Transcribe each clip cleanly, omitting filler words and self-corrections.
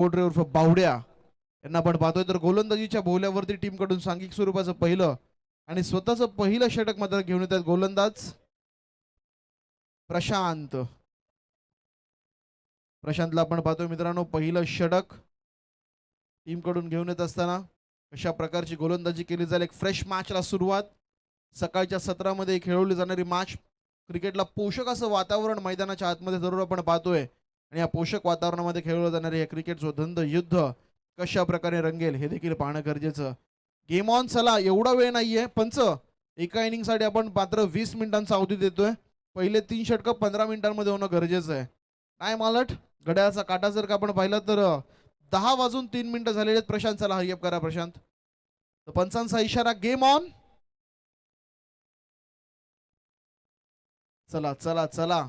कोडरे उर्फ बावड्या यांना आपण पाहतोय. तर गोलंदाजीच्या बोल्यावरती टीम कडून सांघिक स्वरूपाचं पहिलं आणि स्वतःचं पहिलं षटक मात्र घेऊन येतात गोलंदाज प्रशांत. प्रशांतला आपण पाहतोय मित्रांनो, पहिलं षटक टीम कडून घेऊन येत असताना अशा प्रकारची गोलंदाजी केली जाईल. एक फ्रेश मॅचला सुरुवात. सकाळच्या सत्रामध्ये खेळवली जाणारी मॅच, क्रिकेटला पोषक असं वातावरण मैदानाच्या आतमध्ये जरूर आपण पाहतोय आणि या पोषक वातावरणामध्ये खेळवलं जाणारे हे क्रिकेटचं धंद युद्ध कशा प्रकारे रंगेल हे देखील पाहणं गरजेचं. Game on. चला, एवढा वेळ नाहीये पंच. एका इनिंग साठी आपण मात्र 20 मिनिटांचा अवधी देतोय. पहिले 3 षटकं 15 मिनिटांमध्ये होणं गरजेचं आहे. Time alert. घड्याळाचा काटा जर का आपण पाहिला तर 10:03 झालेले आहेत. प्रशांत, चला हरिअप करा प्रशांत. तर पंचांचा इशारा, गेम ऑन. चला चला चला,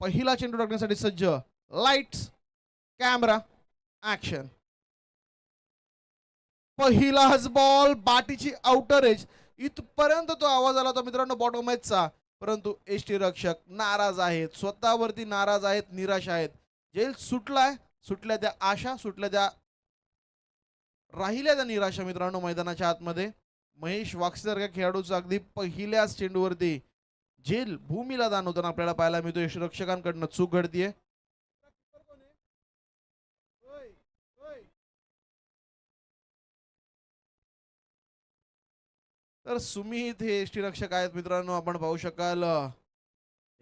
पहिला चेंडू टाकण्यासाठी सज्ज. Lights, camera, action. पहिलाच बॉल, बाटीची आउटर एज. इथपर्यंत तो आवाज आला होता मित्रांनो बॉटम एजचा, परंतु एसटी रक्षक नाराज आहेत, स्वतःवरती नाराज आहेत, निराश आहेत. जेल सुटलाय, सुटल्या त्या आशा, सुटल्या त्या राहिल्या त्या निराशा मित्रांनो मैदानाच्या आतमध्ये. महेश वाकसारख्या खेळाडूचा अगदी पहिल्याच चेंडूवरती जेल भूमीला दान होताना आपल्याला पाहायला मिळतो. यष्टीरक्षकांकडनं चूक घडतीये. तर सुमित हे यष्टीरक्षक आहेत मित्रांनो, आपण पाहू शकाल.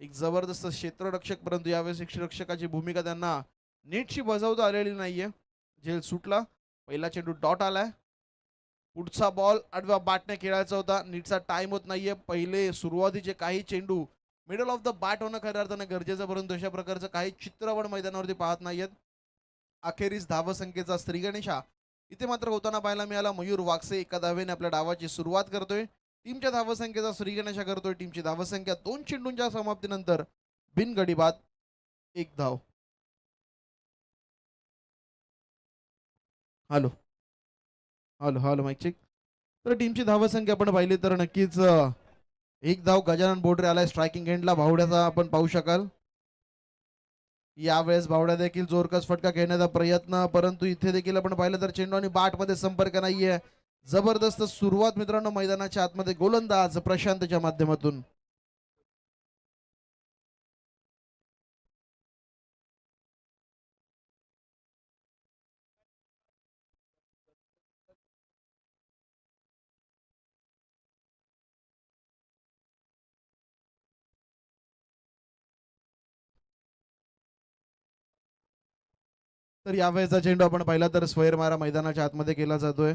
एक जबरदस्त क्षेत्ररक्षक, परंतु यावेळेस यष्टीरक्षकाची भूमिका त्यांना नीटशी बजावता आलेली नाहीये. झेल सुटला. पहिला चेंडू डॉट आलाय. पुढचा बॉल आडव्या बॅटने खेळायचा होता. नीटचा टाइम होत नाहीये. पहिले सुरुवातीचे काही चेंडू मिडल ऑफ द बॅट होणं खऱ्या अर्थाने गरजेचं, परंतु अशा प्रकारचं काही चित्र आपण मैदानावरती पाहत नाहीयेत. अखेरीस धावसंख्येचा श्रीगणेशा इथे मात्र होताना पाहायला मिळाला. मयूर वाकसे एका धावेने आपल्या डावाची सुरुवात करतोय. टीमच्या धावसंख्येचा श्रीगणेशा करतोय. टीमची धावसंख्या 2 चेंडूंच्या समाप्तीनंतर बिनगडी बाद, 1 धाव. Hello hello hello, mike check. तर टीमची धावसंख्या आपण पाहिली तर नक्कीच 1 धाव. गजानन बोडरे आलाय स्ट्रायकिंग एंडला. भावड्याचा आपण पाहू शकाल. यावेळेस भावड्या देखील जोरकस फटका खेळण्याचा प्रयत्न, परंतु इथे देखील आपण पाहिलं तर चेंडू आणि बॅट मध्ये संपर्क नाहीये. जबरदस्त सुरुवात मित्रांनो मैदानाच्या आतमध्ये गोलंदाज प्रशांतच्या माध्यमातून. तर यावेळेचा चेंडू आपण पाहिला तर स्क्वेअर मारा मैदानाच्या आतमध्ये केला जातोय.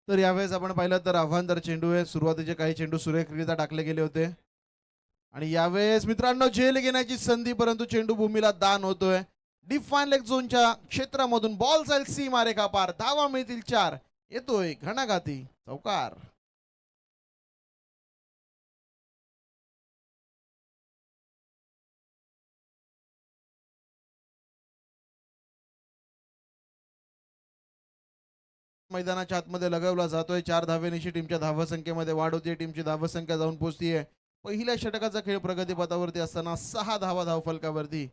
तर यावेळेस आपण पाहिलं तर आव्हानदार चेंडू आहे. सुरुवातीचे काही चेंडू सुरेखरित्या टाकले गेले होते आणि यावेळेस मित्रांनो झेल घेण्याची संधी, परंतु चेंडू भूमीला दान होतोय. डिफाईन लेग झोनच्या क्षेत्रामधून बॉल जाईल सीमा रेखा पार. धावा मिळतील 4. येतोय घणाघाती चौकार. मैदानाच्या आतमध्ये लगावला जातोय. 4 धावेनिशी टीमच्या धावसंख्येमध्ये वाढ होतीये. टीमची धावसंख्या जाऊन पोहोचतीये. पहिल्या षटकाचा खेळ प्रगतीपथावरती असताना 6 धावा धावफलकावरती.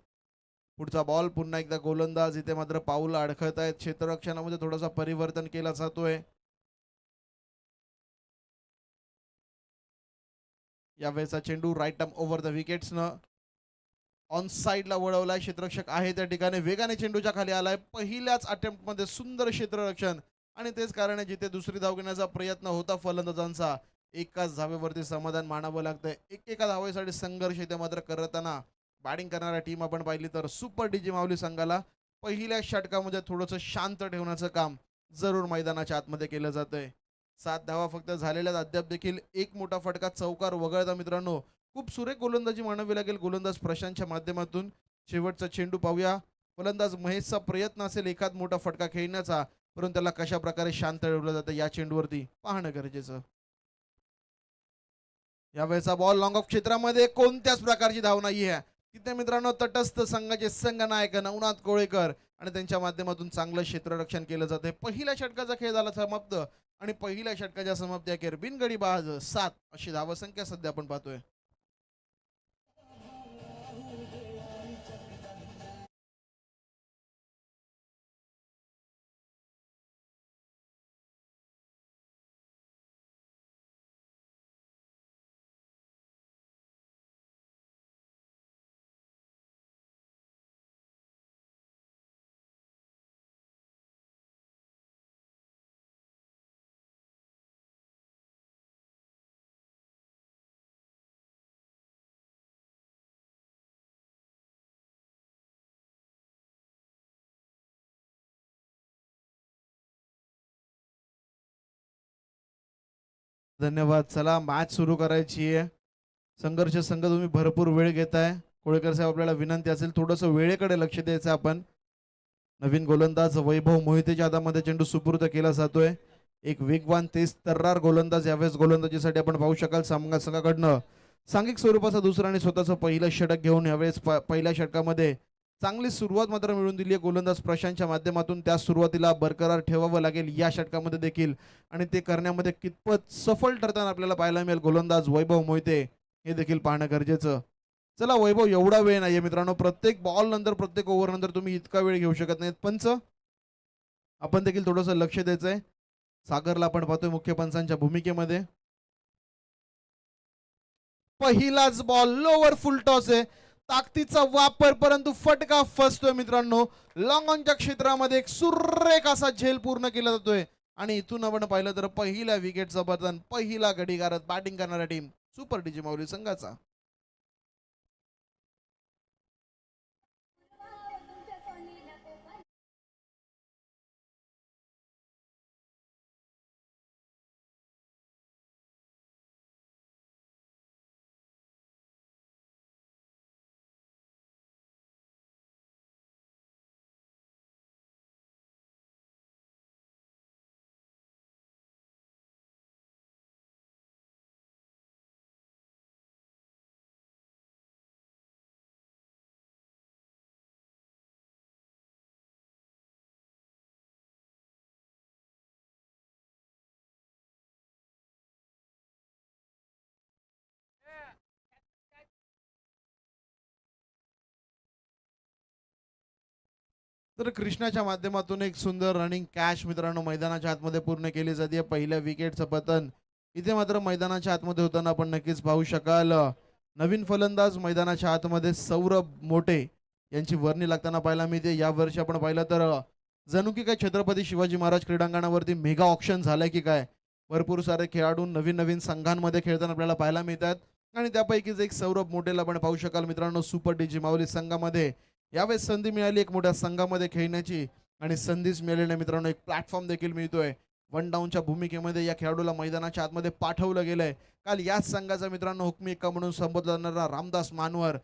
पुढचा बॉल पुन्हा एकदा गोलंदाज. इथे मात्र पाऊल अडखत आहेत. क्षेत्ररक्षणामध्ये थोडासा परिवर्तन केला जातोय. यावेळेचा चेंडू राईट टर्म ओव्हर द विकेट्सनं ऑन साईडला वळवलाय. क्षेत्ररक्षक आहे त्या ठिकाणी. वेगाने चेंडूच्या खाली आलाय. पहिल्याच अटेम्प्ट मध्ये सुंदर क्षेत्ररक्षण आणि तेच कारण आहे जिथे दुसरी धाव घेण्याचा प्रयत्न होता फलंदाजांचा, एकाच धावेवरती समाधान मानावं लागतंय. एका धावेसाठी संघर्ष इथे मात्र करताना बॅटिंग करणारा टीम आपण पाहिली तर सुपर डीजी माऊली संघाला पहिल्या षटकामध्ये थोडंसं शांत ठेवण्याचं काम जरूर मैदानाच्या आतमध्ये केलं जातंय. 7 धावा फक्त झालेल्या. अद्याप देखील एक मोठा फटका चौकार वगळता मित्रांनो खूप सुरेख गोलंदाजी मानावी लागेल गोलंदाज प्रशांतच्या माध्यमातून. शेवटचा चेंडू पाहूया. फलंदाज महेशचा प्रयत्न असेल एखाद मोठा फटका खेळण्याचा, परंतु त्याला कशा प्रकारे शांत ठेवलं जातं या चेंडूवरती पाहणं गरजेचं. यावेळेचा बॉल लॉंग ऑफ क्षेत्रामध्ये कोणत्याच प्रकारची धाव नाहीये. तिथे मित्रांनो तटस्थ संघाचे संघनायक नवनाथ कोळेकर आणि त्यांच्या माध्यमातून चांगलं क्षेत्ररक्षण केलं जाते. पहिल्या षटकाचा खेळ झाला समाप्त आणि पहिल्या षटकाच्या समाप्ती अखेर बिनगडी बाज 7 अशी धावसंख्या सध्या आपण पाहतोय. धन्यवाद. चला मॅच सुरू करायची आहे. संघर्ष संघ तुम्ही भरपूर वेळ घेताय. कोळेकर साहेब आपल्याला विनंती असेल थोडंसं वेळेकडे लक्ष द्यायचं आपण. नवीन गोलंदाज वैभव मोहितेच्या हातामध्ये चेंडू सुपूर्द केला जातोय. एक वेगवान तेज तर्रार गोलंदाज यावेळेस गोलंदाजीसाठी आपण पाहू शकाल संघाकडनं सांघिक स्वरूपाचा दुसरा आणि स्वतःचं पहिलं षटक घेऊन यावेळेस पहिल्या षटकामध्ये चांगली सुरुवात मात्र मिळून दिली आहे गोलंदाज प्रशांतच्या माध्यमातून. त्या सुरुवातीला बरकरार ठेवावं लागेल या षटकामध्ये देखील आणि ते करण्यामध्ये कितपत सफल ठरताना आपल्याला पाहायला मिळेल गोलंदाज वैभव मोहिते हे देखील पाहणं गरजेचं. चला वैभव, एवढा वेळ नाहीये मित्रांनो. प्रत्येक बॉल नंतर प्रत्येक ओव्हर नंतर तुम्ही इतका वेळ घेऊ शकत नाहीत. पंच आपण देखील थोडंसं लक्ष द्यायचंय. सागरला आपण पाहतोय मुख्य पंचांच्या भूमिकेमध्ये. पहिलाच बॉल लोवर फुल टॉस आहे. ताकदीचा वापर परंतु फटका फसतोय मित्रांनो. लॉंग ऑनच्या क्षेत्रामध्ये एक सुरेख असा झेल पूर्ण केला जातोय आणि इथून आपण पाहिलं तर पहिल्या विकेटचं पतन पहिला घडीगारात बॅटिंग करणारा टीम सुपर डीजी माऊली संघाचा. तर कृष्णाच्या माध्यमातून एक सुंदर रनिंग कॅच मित्रांनो मैदानाच्या आतमध्ये पूर्ण केली जाते. पहिल्या विकेटचं पतन इथे मात्र मैदानाच्या आतमध्ये होताना आपण नक्कीच पाहू शकाल. नवीन फलंदाज मैदानाच्या आतमध्ये सौरभ मोठे यांची वर्णी लागताना पाहायला मिळते. या वर्षी आपण पाहिलं तर जणू की काय छत्रपती शिवाजी महाराज क्रीडांगणावरती मेगा ऑप्शन झालंय की काय. भरपूर सारे खेळाडू नवीन नवीन संघांमध्ये खेळताना आपल्याला पाहायला मिळतात आणि त्यापैकीच एक सौरभ मोठेला आपण पाहू शकाल मित्रांनो. सुपर डीजी माऊली संघामध्ये यावेळेस संधी मिळाली एक मोठ्या संघामध्ये खेळण्याची आणि संधीच मिळालेल्या मित्रांनो एक प्लॅटफॉर्म देखील मिळतोय. वन डाऊनच्या भूमिकेमध्ये या खेळाडूला मैदानाच्या आतमध्ये पाठवलं गेलंय. काल याच संघाचा मित्रांनो हुकमी एक्का म्हणून संबोधला जाणारा रामदास मानवर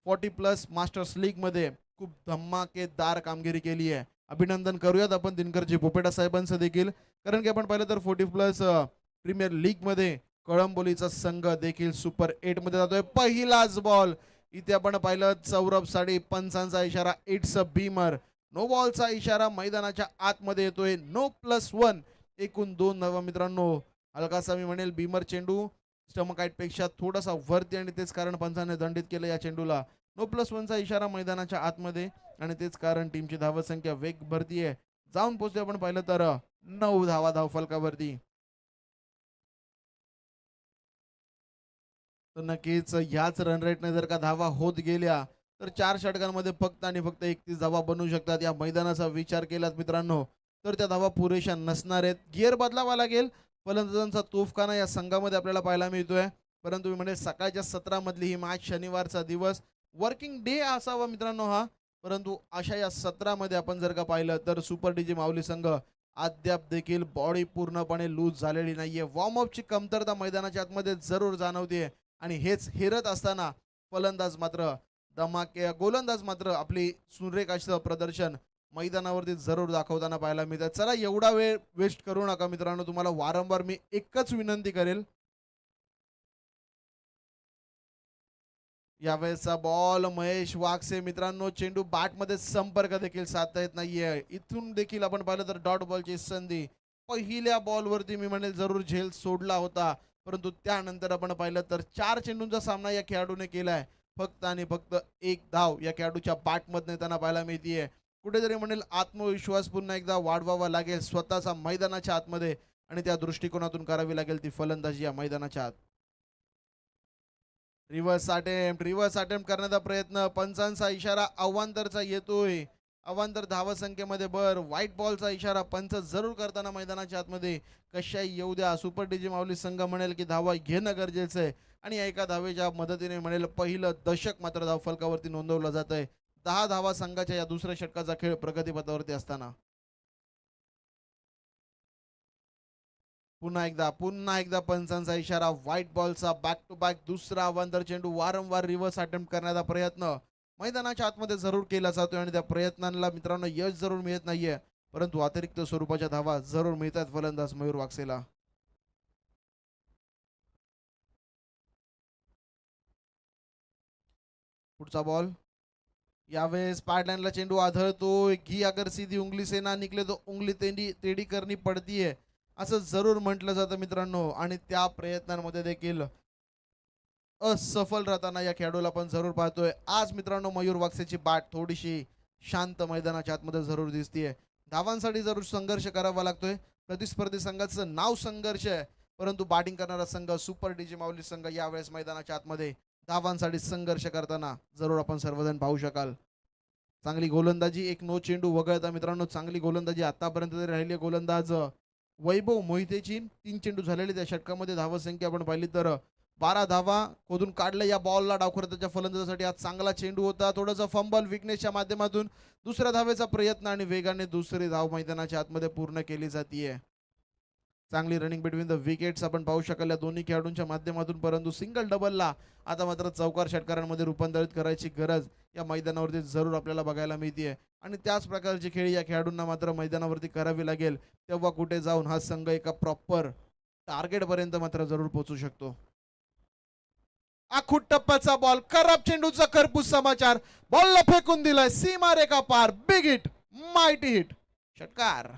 40+ मास्टर्स लीग मध्ये खूप धमाकेदार कामगिरी केली आहे. अभिनंदन करूयात आपण दिनकरजी पोपेटा साहेबांचं देखील, कारण की आपण पाहिलं तर 40+ प्रीमियर लीग मध्ये कळंबोलीचा संघ देखील सुपर 8 मध्ये जातोय. पहिलाच बॉल इथे आपण पाहिलं सौरभ साडी पंचांचा इशारा इट्स अ बीमर. नो बॉलचा इशारा मैदानाच्या आतमध्ये येतोय. No+1 एकूण 2 नवा मित्रांनो. हलकासा मी म्हणेल बीमर चेंडू स्टमकाईट पेक्षा थोडासा वरती आणि तेच कारण पंचाने दंडित केलं या चेंडूला. No+1 चा इशारा मैदानाच्या आतमध्ये आणि तेच कारण टीमची धावसंख्या वेग भरती आहे. जाऊन पोहोचते आपण पाहिलं तर 9 धावा धावफलकावरती. तर नक्कीच ह्याच रन रेटने जर का धावा होत गेल्या तर 4 षटकांमध्ये फक्त आणि फक्त 31 धावा बनवू शकतात. या मैदानाचा विचार केलात मित्रांनो तर त्या धावा पुरेशा नसणार आहेत. गिअर बदलावा लागेल. फलंदाजांचा तोफखाना या संघामध्ये आपल्याला पाहायला मिळतोय. परंतु मी म्हणजे सकाळच्या 17 मधली ही मॅच शनिवारचा दिवस वर्किंग डे असावा मित्रांनो हा. परंतु अशा या 17 मध्ये आपण जर का पाहिलं तर सुपर डीजी माऊली संघ अद्याप देखील बॉडी पूर्णपणे लूज झालेली नाहीये. वॉर्मअपची कमतरता मैदानाच्या आतमध्ये जरूर जाणवते आणि हेच हेरत असताना फलंदाज मात्र धमाके गोलंदाज मात्र आपली सुरेख असं प्रदर्शन मैदानावरती जरूर दाखवताना पाहायला मिळतात. चला एवढा वेळ वेस्ट करू नका मित्रांनो. तुम्हाला वारंवार मी एकच विनंती करेल यावेळेसचा बॉल महेश वागसे मित्रांनो, चेंडू बॅटमध्ये संपर्क देखील साधता येत नाहीये. इथून देखील आपण पाहिलं तर डॉट बॉलची संधी. पहिल्या बॉलवरती मी म्हणेल जरूर झेल सोडला होता, परंतु त्यानंतर आपण पाहिलं तर 4 चेंडूंचा सामना या खेळाडूने केलाय. फक्त आणि फक्त एक धाव या खेळाडूच्या बॅटमधनं येताना पाहायला मिळतीये. कुठेतरी म्हणेल आत्मविश्वास पुन्हा एकदा वाढवावा लागेल स्वतःचा मैदानाच्या आतमध्ये, आणि त्या दृष्टिकोनातून करावी लागेल ती फलंदाजी या मैदानाच्या आत. रिव्हर्स अटेम्प्ट करण्याचा प्रयत्न, पंचांचा इशारा अवांतरचा येतोय. अवांतर धावसंख्येमध्ये भर, व्हाईट बॉलचा इशारा पंच जरूर करताना मैदानाच्या आतमध्ये. कशाही येऊ द्या, सुपर डीजी माऊली संघ म्हणेल की धावा घेणं गरजेचं आहे, आणि एका धावेच्या मदतीने म्हणेल पहिलं दशक मात्र धावफलकावरती नोंदवलं जात आहे. 10 धावा संघाच्या या दुसऱ्या षटकाचा खेळ प्रगतीपथावरती असताना पुन्हा एकदा पंचांचा इशारा, व्हाईट बॉलचा बॅक टू बॅक दुसरा अवांतर चेंडू. वारंवार रिव्हर्स अटेम्प्ट करण्याचा प्रयत्न मैदानाच्या आतमध्ये जरूर केला जातोय, आणि त्या प्रयत्नांना मित्रांनो यश जरूर मिळत नाहीये, परंतु अतिरिक्त स्वरूपाच्या धावा जरूर मिळतात फलंदाज मयूर वाकसेला. पुढचा बॉल, यावेळेस पाडलाईनला चेंडू आढळतोय. घी अगर सीधी उंगली से ना निकले तो उंगली तेंडी तेडी करणी पडतीये, असं जरूर म्हटलं जातं मित्रांनो, आणि त्या प्रयत्नांमध्ये देखील असफल राहताना या खेळाडूला पण जरूर पाहतोय. आज मित्रांनो मयूर वाकसेची बॅट थोडीशी शांत मैदानाच्या आतमध्ये जरूर दिसतीये. धावांसाठी जरूर संघर्ष करावा लागतोय. प्रतिस्पर्धी संघाचं नाव संघर्ष आहे, परंतु बॅटिंग करणारा संघ सुपर डीजी माऊली संघ यावेळेस मैदानाच्या आतमध्ये धावांसाठी संघर्ष करताना जरूर आपण सर्वजण पाहू शकाल. चांगली गोलंदाजी, एक नो चेंडू वगळता मित्रांनो चांगली गोलंदाजी आतापर्यंत तरी राहिली गोलंदाज वैभव मोहितेची. 3 चेंडू झालेले त्या षटकामध्ये धावसंख्या आपण पाहिली तर 12 धावा खोदून काढलं या बॉलला डावखुराच्या फलंदाजासाठी. आज चांगला चेंडू होता, थोडासा फंबल विकनेसच्या माध्यमातून दुसऱ्या धावेचा प्रयत्न, आणि वेगाने दुसरी धाव मैदानाच्या आतमध्ये पूर्ण केली जाते. चांगली रनिंग बिटवीन द विकेट्स आपण पाहू शकाल या दोन्ही खेळाडूंच्या माध्यमातून, परंतु सिंगल डबलला आता मात्र चौकार षटकारांमध्ये रूपांतरित करायची गरज या मैदानावरती जरूर आपल्याला बघायला मिळते, आणि त्याच प्रकारची खेळी या खेळाडूंना मात्र मैदानावरती करावी लागेल. तेव्हा कुठे जाऊन हा संघ एका प्रॉपर टार्गेट पर्यंत मात्र जरूर पोहोचू शकतो. आखूट टप्प्याचा बॉल, खराब चेंडूचा खरपूस समाचार. बॉलला फेकून दिलाय सीमा रेखा पार. बिग हिट, माइटी हिट, षटकार.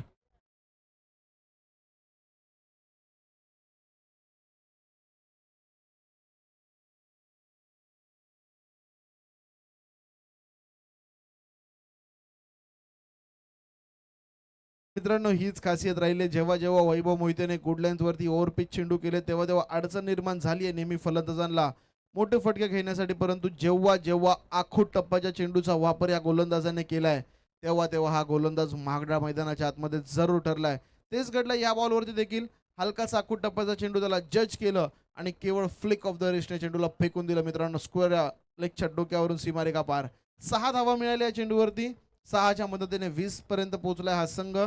मित्रांनो हीच खासियत राहिली, जेव्हा जेव्हा वैभव मोहितेने गुड वरती ओव्हर पिच चेंडू केले तेव्हा तेव्हा अडचण निर्माण झाली आहे नेहमी फलंदाजांना मोठे फटके घेण्यासाठी, परंतु जेव्हा जेव्हा आखूट टप्प्याच्या चेंडूचा वापर या गोलंदाजाने केलाय तेव्हा तेव्हा हा गोलंदाज महागडा मैदानाच्या आतमध्ये जरूर ठरलाय. तेच घडलं या बॉलवरती देखील. हलकासा आखूट टप्प्याचा चेंडू त्याला जज केलं, आणि केवळ फ्लिक ऑफ द रिस्टने चेंडूला फेकून दिलं मित्रांनो स्क्वेअर लेगच्या डोक्यावरून सीमारेखा पार. 6 धावा मिळाल्या या चेंडूवरती. 6च्या मदतीने 20 पर्यंत पोहोचलाय हा संघ,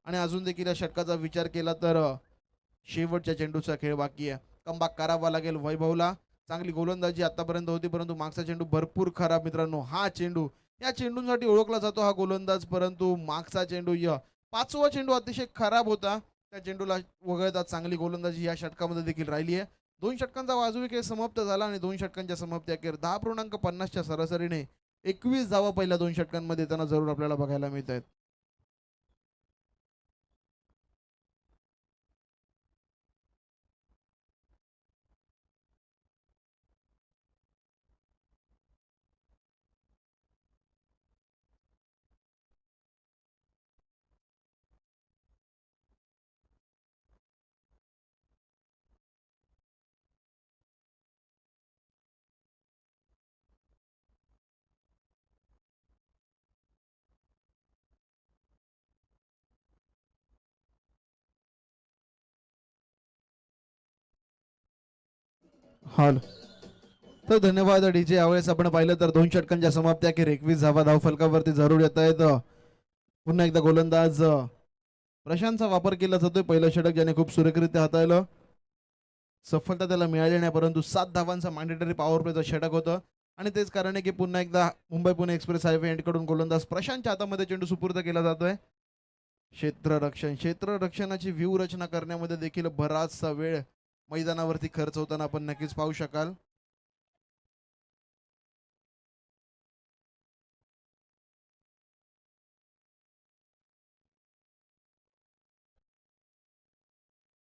आणि अजून देखील या षटकाचा विचार केला तर शेवटच्या चेंडूचा खेळ बाकी आहे. कमबॅक करावा लागेल वैभवला. चांगली गोलंदाजी आतापर्यंत होती, परंतु मागचा चेंडू भरपूर खराब मित्रांनो. हा चेंडू या चेंडूंसाठी ओळखला जातो हा गोलंदाज, परंतु मागचा चेंडू 5वा चेंडू अतिशय खराब होता. त्या चेंडूला वगळता चांगली गोलंदाजी या षटकामध्ये देखील राहिली आहे. 2 षटकांचा वाजवी खेळ समाप्त झाला, आणि 2 षटकांच्या समाप्ती अखेर 10.50च्या सरासरीने 21 धावा पहिल्या 2 षटकांमध्ये येताना जरूर आपल्याला बघायला मिळत आहेत. हॉल तर धन्यवाद डीजे. यावेळेस आपण पाहिलं तर 2 षटकांच्या समाप्ती अखेर 21 धावा धावफलकावरती जरूर येत आहेत. पुन्हा एकदा गोलंदाज प्रशांतचा वापर केला जातोय. पहिलं षटक ज्याने खूप सुरेखरित्या हाताळलं, सफलता त्याला मिळाली नाही, परंतु 7 धावांचा मॅन्डेटरी पॉवर प्लेचं षटक होतं, आणि तेच कारण आहे की पुन्हा एकदा मुंबई पुणे एक्सप्रेस हायवे एंडकडून गोलंदाज प्रशांतच्या हातामध्ये चेंडू सुपूर्द केला जातोय. क्षेत्ररक्षणाची व्यूहरचना करण्यामध्ये देखील बराचसा वेळ मैदानावरती खर्च होताना आपण नक्कीच पाहू शकाल.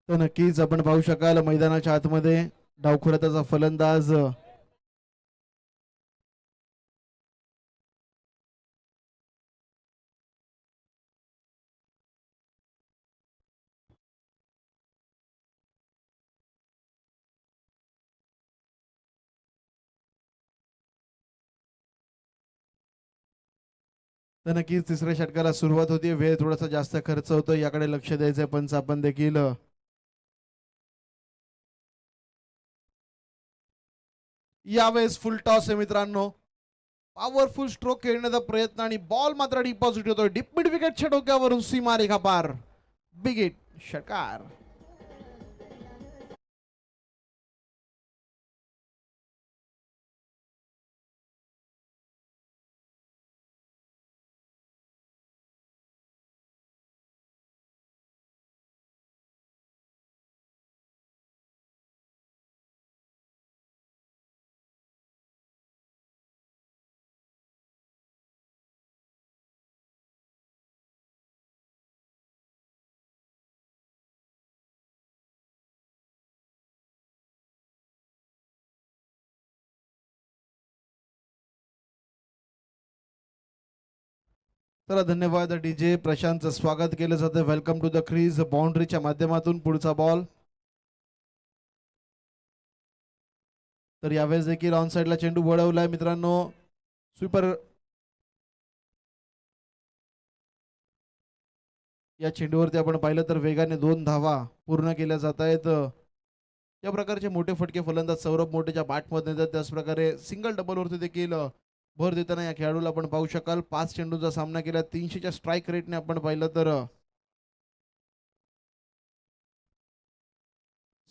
तर नक्कीच आपण पाहू शकाल मैदानाच्या आतमध्ये डावखुराताचा फलंदाज तर नक्कीच तिसऱ्या षटकाला सुरुवात होती. वेळ थोडासा जास्त खर्च होतो, याकडे लक्ष द्यायचंय पंच आपण देखील. यावेळेस फुल टॉस आहे मित्रांनो. पॉवरफुल स्ट्रोक खेळण्याचा प्रयत्न आणि बॉल मात्र डिपॉझिट होतोय डीप मिड विकेटच्या डोक्यावरून सीमारेखा पार. बिग हिट षटकार. चला धन्यवाद डीजे प्रशांतचं स्वागत केलं जातं. Welcome to the crease. बाउंड्रीच्या माध्यमातून पुढचा बॉल. तर यावेळेस देखील ऑन साइडला चेंडू वळवलाय मित्रांनो. स्वीपर या चेंडूवरती आपण पाहिलं तर वेगाने 2 धावा पूर्ण केल्या जात आहेत. या प्रकारचे मोठे फटके फलंदाज सौरभ मोठेच्या बॅटमध्ये येतात. त्याच प्रकारे सिंगल डबलवरती देखील भर देताना या खेळाडूला आपण पाहू शकाल. 5 चेंडूचा सामना केला. 300च्या स्ट्राईक रेटने आपण पाहिलं तर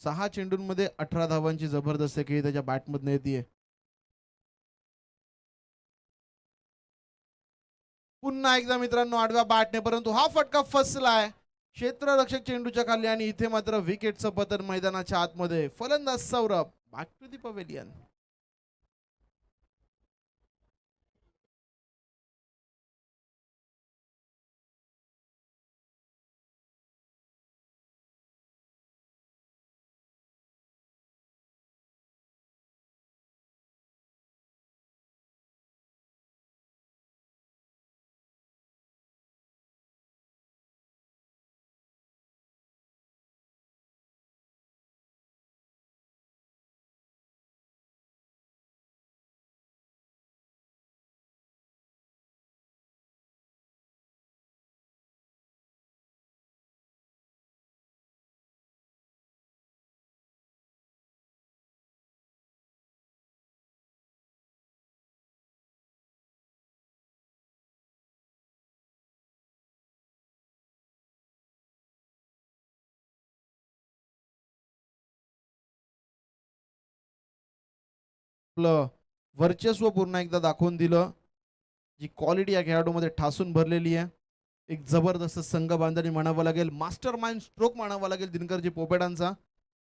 6 चेंडूंमध्ये 18 धावांची जबरदस्त खेळी त्याच्या बॅटमधून येते. पुन्हा एकदा मित्रांनो आडव्या बॅटने, परंतु हा फटका फसलाय क्षेत्ररक्षक चेंडूच्या खाली आणि इथे मात्र विकेटचं पतन मैदानाच्या आतमध्ये. फलंदाज Saurabh back to the pavilion. आपलं वर्चस्व पुन्हा एकदा दाखवून दिलं. जी क्वालिटी या खेळाडूमध्ये ठासून भरलेली आहे. एक जबरदस्त संघ बांधणी म्हणावं लागेल. मास्टर माइंड स्ट्रोक म्हणावा लागेल दिनकरजी पोपेडांचा.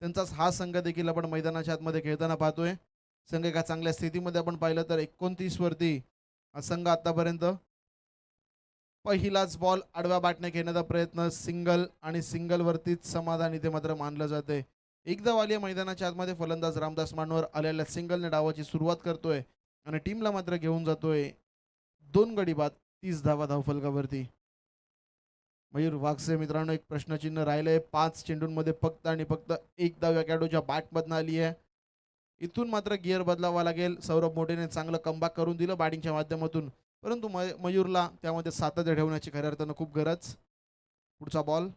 त्यांचाच हा संघ देखील आपण मैदानाच्या आतमध्ये खेळताना पाहतोय. संघ एका चांगल्या स्थितीमध्ये आपण पाहिलं तर 29 वरती हा संघ आतापर्यंत. पहिलाच बॉल आडव्या बॅटने घेण्याचा प्रयत्न. सिंगल आणि सिंगल वरतीच समाधान इथे मात्र मानलं जाते. एकदा वाली मैदानाच्या आतमध्ये फलंदाज रामदास मानवर आलेल्या सिंगलने डावाची सुरुवात करतोय आणि टीमला मात्र घेऊन जातोय 2 गडी बाद 30 धावा धावफलकावरती. मयूर वाघसे मित्रांनो एक प्रश्नचिन्ह राहिलंय. 5 चेंडूंमध्ये फक्त आणि फक्त एक धाव या खेळाडूच्या बॅटमधनं आली आहे. इथून मात्र गिअर बदलावा लागेल. सौरभ मोठेने चांगलं कमबॅक करून दिलं बॅटिंगच्या माध्यमातून, परंतु मयूरला त्यामध्ये सातत्य ठेवण्याची खऱ्या अर्थानं खूप गरज. पुढचा बॉल.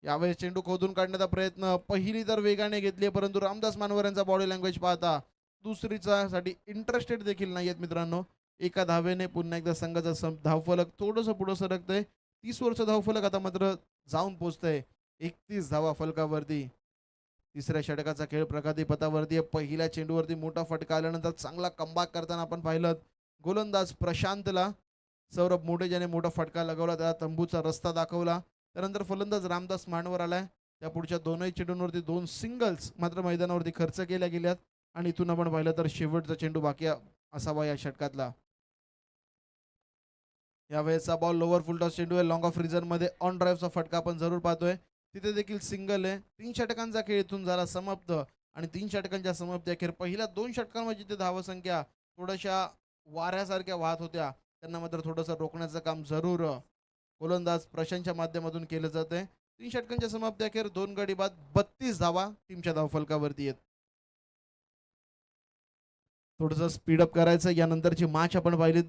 यावेळेस चेंडू खोदून काढण्याचा प्रयत्न. पहिली तर वेगाने घेतली, परंतु रामदास मानवर यांचा बॉडी लँग्वेज पाहता दुसरीचा साठी इंटरेस्टेड देखील नाही आहेत मित्रांनो. एका धावेने पुन्हा एकदा संघाचा धावफलक थोडंसं पुढं सरकतंय. 30 वर्ष धावफलक आता मात्र जाऊन पोहोचतंय 31 धावा फलकावरती. तिसऱ्या षटकाचा खेळ प्रगतीपथावरती आहे. पहिल्या चेंडूवरती मोठा फटका आल्यानंतर चांगला कमबॅक करताना आपण पाहिलं गोलंदाज प्रशांतला सौरभ मोठे ज्याने मोठा फटका लगवला, त्याला तंबूचा रस्ता दाखवला. त्यानंतर फलंदाज रामदास मानवर आलाय. त्या पुढच्या दोनही चेंडूंवरती 2 सिंगल्स मात्र मैदानावरती खर्च केल्या गेल्यात आणि इथून आपण पाहिलं तर शेवटचा चेंडू बाकी असावा या षटकातला. यावेळेचा बॉल लोअर फुल टॉस चेंडू आहे. लॉंग ऑफ रिझन मध्ये ऑन ड्राईव्हचा फटका आपण जरूर पाहतोय. तिथे देखील सिंगल आहे. 3 षटकांचा खेळ इथून झाला समाप्त आणि 3 षटकांच्या समाप्ती अखेर पहिल्या 2 षटकांमध्ये जिथे धावसंख्या थोड्याशा वाऱ्यासारख्या वाहत होत्या त्यांना मात्र थोडंसं रोखण्याचं काम जरूर गोलंदाज प्रशांतच्या माध्यमातून केलं जातंय. 3 षटकांच्या समाप्ती अखेर 2 गडी बाद 32 धावा टीमच्या धावफलकावरती आहेत. थोडंसं स्पीडअप करायचं यानंतरची मॅच आपण पाहिली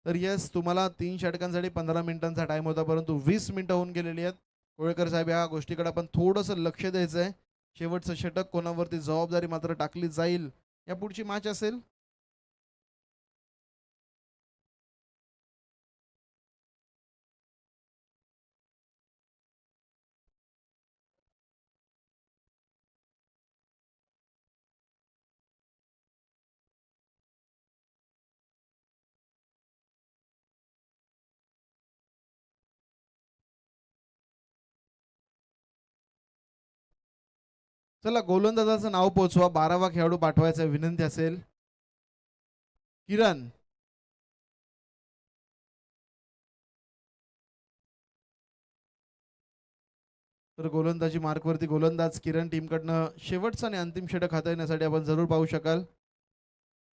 तर येस तुम्हाला 3 षटकांसाठी 15 मिनिटांचा टाइम होता परंतु 20 मिनिटं होऊन गेलेली आहेत. कोळेकर साहेब या गोष्टीकडे आपण थोडंसं लक्ष द्यायचं आहे. शेवटचं षटक कोणावरती जबाबदारी मात्र टाकली जाईल या पुढची मॅच असेल. चला गोलंदाजाचं नाव पोहोचवा. 12वा खेळाडू पाठवायचा विनंती असेल. किरण तर गोलंदाजी मार्कवरती गोलंदाज किरण टीमकडनं शेवटचा आणि अंतिम षटक हाताळण्यासाठी आपण जरूर पाहू शकाल.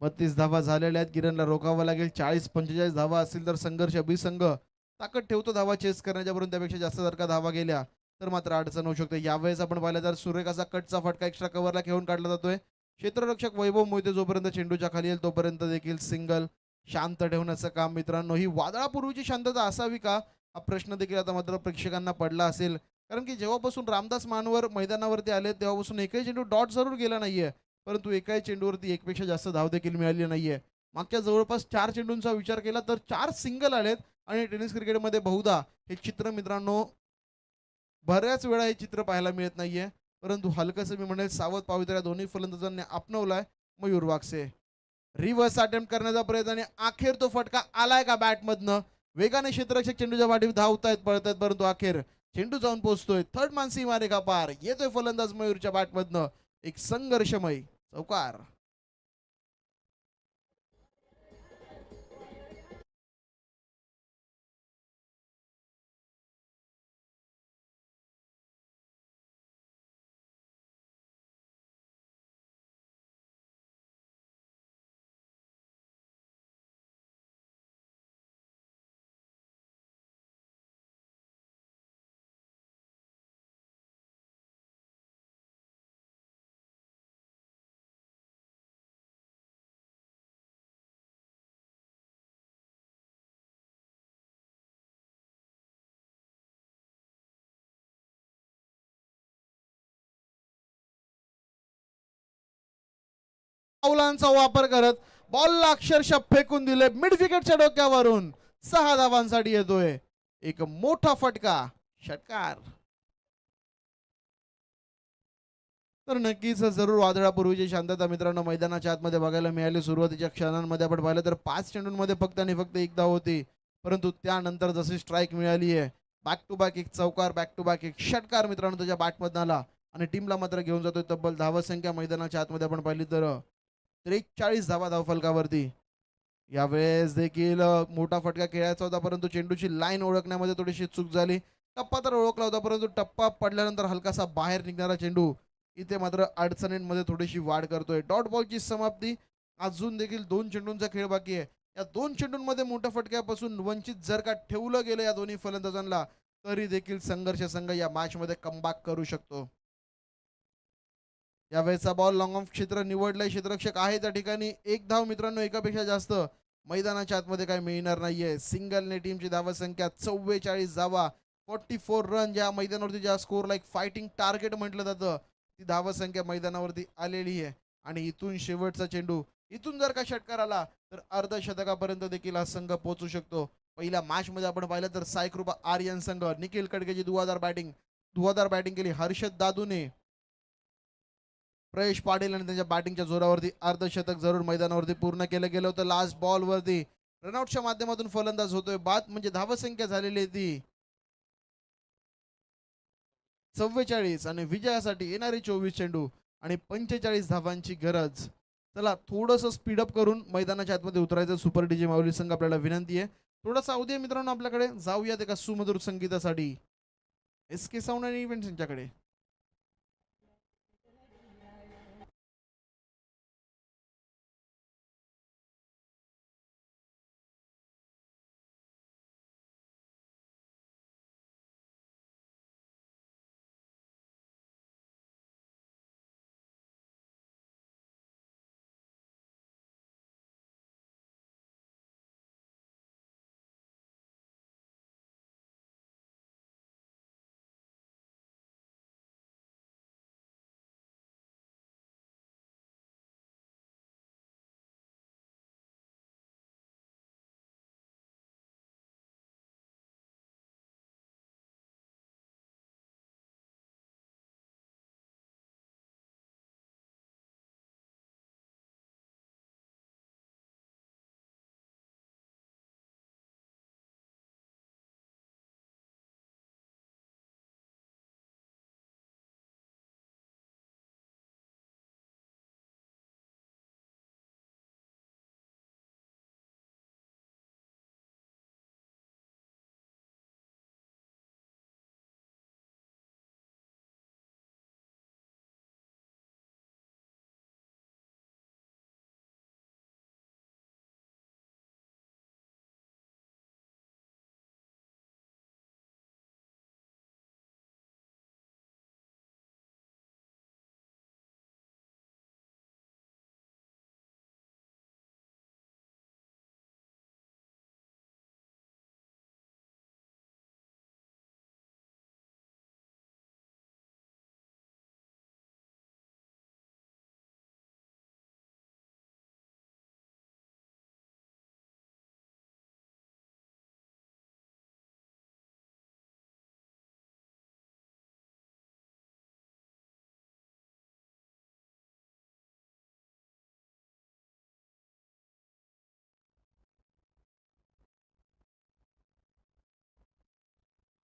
32 धावा झालेल्या आहेत. किरणला रोखावं लागेल. 40-45 धावा असतील तर संघर्ष संघ ताकद ठेवतो धावा चेस करण्याच्या, परंतु त्यापेक्षा जास्त जर का धावा गेल्या तर मात्र अडचण होऊ शकते. यावेळेस आपण पाहिलं तर सुरेखाचा कटचा फटका एक्स्ट्रा कव्हरला घेऊन काढला जातोय. क्षेत्ररक्षक वैभव मोहिते जोपर्यंत चेंडूच्या खाली येईल तोपर्यंत देखील सिंगल शांत ठेवण्याचं काम. मित्रांनो ही वादळापूर्वीची शांतता असावी का हा प्रश्न देखील आता मात्र प्रेक्षकांना पडला असेल, कारण की जेव्हापासून रामदास मानवर मैदानावरती आले तेव्हापासून एकही चेंडू डॉट जरूर गेला नाहीये, परंतु एकाही चेंडूवरती एकपेक्षा जास्त धाव देखील मिळाली नाहीये. मागच्या जवळपास 4 चेंडूंचा विचार केला तर 4 सिंगल आलेत आणि टेनिस क्रिकेटमध्ये बहुधा हे चित्र मित्रांनो बऱ्याच वेळा हे चित्र पाहायला मिळत नाहीये. परंतु हलकसं मी म्हणेल सावध पावित्र्य दोन्ही फलंदाजांनी आपणवलाय. मयूर वागसे रिव्हर्स अटेम्प्ट करण्याचा प्रयत्न आणि अखेर तो फटका आलाय का बॅटमधनं. वेगाने क्षेत्ररक्षक चेंडूच्या वाटीत धावतायत पळतायत परंतु अखेर चेंडू जाऊन पोहोचतोय थर्ड मान सीमारेखा पार. येतोय फलंदाज मयूरच्या बॅटमधनं एक संघर्षमय चौकार. पावलांचा वापर करत बॉलला अक्षरशः फेकून दिले मिड विकेटच्या डोक्यावरून. 6 धावांसाठी येतोय एक मोठा फटका षटकार. तर नक्कीच जरूर वादळापूर्वीची शांतता मित्रांनो मैदानाच्या आतमध्ये बघायला मिळाली. सुरुवातीच्या क्षणांमध्ये आपण पाहिलं तर 5 चेंडूंमध्ये फक्त आणि फक्त 1 धाव होती, परंतु त्यानंतर जशी स्ट्राईक मिळाली आहे बॅक टू बॅक एक चौकार बॅक टू बॅक एक षटकार मित्रांनो त्याच्या बॅटमधून आला आणि टीमला मात्र घेऊन जातोय तब्बल धावसंख्या मैदानाच्या आतमध्ये आपण पाहिली तर 43 धावा धावफलकावरती. यावेळेस देखील मोठा फटका खेळायचा होता परंतु चेंडूची लाईन ओळखण्यामध्ये थोडीशी चूक झाली. टप्पा तर ओळखला होता परंतु टप्पा पडल्यानंतर हलकासा बाहेर निघणारा चेंडू इथे मात्र अडचणींमध्ये थोडीशी वाढ करतोय. डॉट बॉलची समाप्ती. अजून देखील 2 चेंडूंचा खेळ बाकी आहे. या 2 चेंडूंमध्ये मोठ्या फटक्यापासून वंचित जर का ठेवलं गेलं या दोन्ही फलंदाजांना तरी देखील संघर्ष संघ या मॅच मध्ये कमबॅक करू शकतो. यावेळेचा बॉल लॉंग ऑफ क्षेत्र निवडलंय. क्षेत्ररक्षक आहे त्या ठिकाणी. 1 धाव मित्रांनो एकापेक्षा जास्त मैदानाच्या आतमध्ये काय मिळणार नाहीये. सिंगलने टीमची धावसंख्या 44 धावा 44 रन ज्या मैदानावरती ज्या स्कोरला एक फायटिंग टार्गेट म्हटलं जातं ती धावसंख्या मैदानावरती आलेली आहे. आणि इथून शेवटचा चेंडू इथून जर का षटकार आला तर अर्धशतकापर्यंत देखील हा संघ पोहोचू शकतो. पहिल्या मॅच मध्ये आपण पाहिलं तर सायकृपा आर्यन संघ निखिल कडकेची दुवादार बॅटिंग केली. हर्षद दादूने प्रयश पाटील आणि त्यांच्या बॅटिंगच्या जोरावरती अर्धशतक जरूर मैदानावरती पूर्ण केलं गेलं होतं. लास्ट बॉल वरती रनआउटच्या माध्यमातून फलंदाज होतोय बाद म्हणजे धावसंख्या झालेली आहे ती 44 आणि विजयासाठी येणारे 24 चेंडू आणि 45 धावांची गरज. चला थोडंसं स्पीडअप करून मैदानाच्या आतमध्ये उतरायचं. सुपर डीजे माऊली संघ आपल्याला विनंती आहे थोडासा अवधी आहे मित्रांनो आपल्याकडे. जाऊयात एका सुमधुर संगीतासाठी. SK साऊंड आणि इव्हेंट्स यांच्याकडे.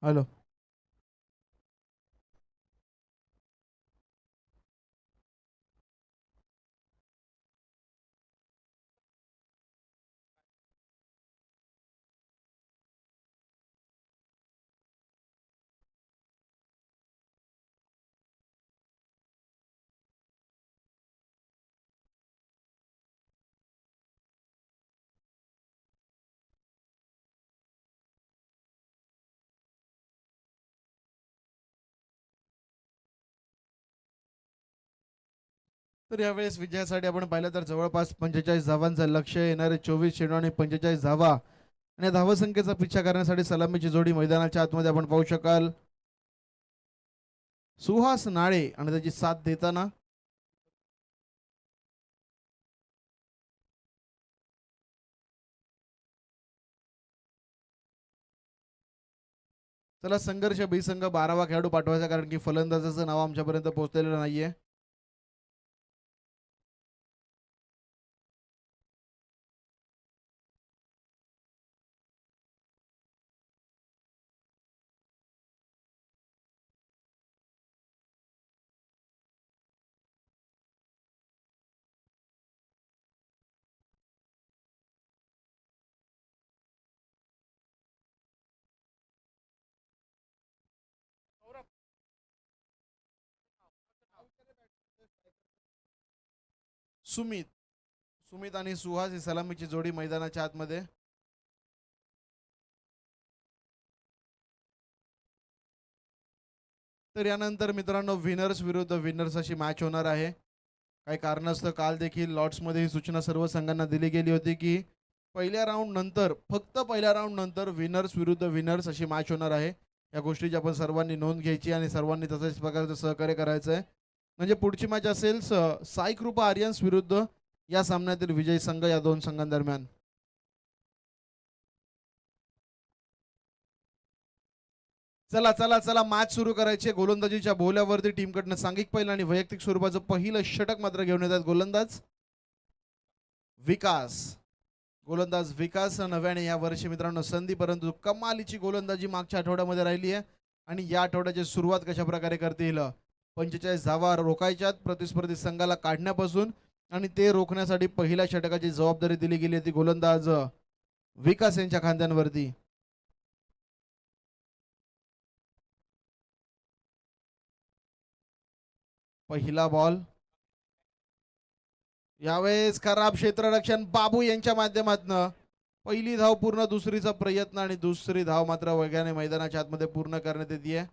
हॅलो. तर यावेळेस विजयासाठी आपण पाहिलं तर जवळपास 45 धावांचं लक्ष, येणारे 24 चेंडू आणि 45 धावा आणि धावसंख्येचा पिच्छा करण्यासाठी सलामीची जोडी मैदानाच्या आतमध्ये आपण पाहू शकाल. सुहास नाळे आणि त्याची साथ देताना चला संघर्ष बी संघ 12वा खेळाडू पाठवायचा, कारण की फलंदाजाचं नाव आमच्यापर्यंत पोहोचलेलं नाहीये. सुमित सुमित आणि सुहास ही सलामीची जोडी मैदानाच्या आतमध्ये. तर यानंतर मित्रांनो विनर्स विरुद्ध विनर्स अशी मॅच होणार आहे. काही कारणास्तव काल देखील लॉर्ड्समध्ये ही सूचना सर्व संघांना दिली गेली होती की पहिल्या राऊंड नंतर, फक्त पहिल्या राऊंड नंतर विनर्स विरुद्ध विनर्स अशी मॅच होणार आहे. या गोष्टीची आपण सर्वांनी नोंद घ्यायची आणि सर्वांनी तशाच प्रकारचं सहकार्य करायचं आहे. म्हणजे पुढची मॅच असेल साई कृपा आर्यन्स विरुद्ध या सामन्यातील विजयी संघ या दोन संघांदरम्यान. चला चला चला मॅच सुरू करायची. गोलंदाजीच्या बोल्यावरती टीमकडनं सांघिक पहिलं आणि वैयक्तिक स्वरूपाचं पहिलं षटक मात्र घेऊन येतात गोलंदाज विकास. गोलंदाज विकास नव्याने या वर्षी मित्रांनो संधी, परंतु कमालीची गोलंदाजी मागच्या आठवड्यामध्ये राहिली आहे आणि या आठवड्याची सुरुवात कशा प्रकारे करतील. 45 धावा रोखायच्यात प्रतिस्पर्धी संघाला काढण्यापासून आणि ते रोखण्यासाठी पहिल्या षटकाची जबाबदारी दिली गेली ती गोलंदाज विकास यांच्या खांद्यांवरती. पहिला बॉल. यावेळेस खराब क्षेत्ररक्षण बाबू यांच्या माध्यमातून पहिली धाव पूर्ण, दुसरीचा प्रयत्न आणि दुसरी धाव मात्र वेगाने मैदानाच्या आतमध्ये पूर्ण करण्यात येते.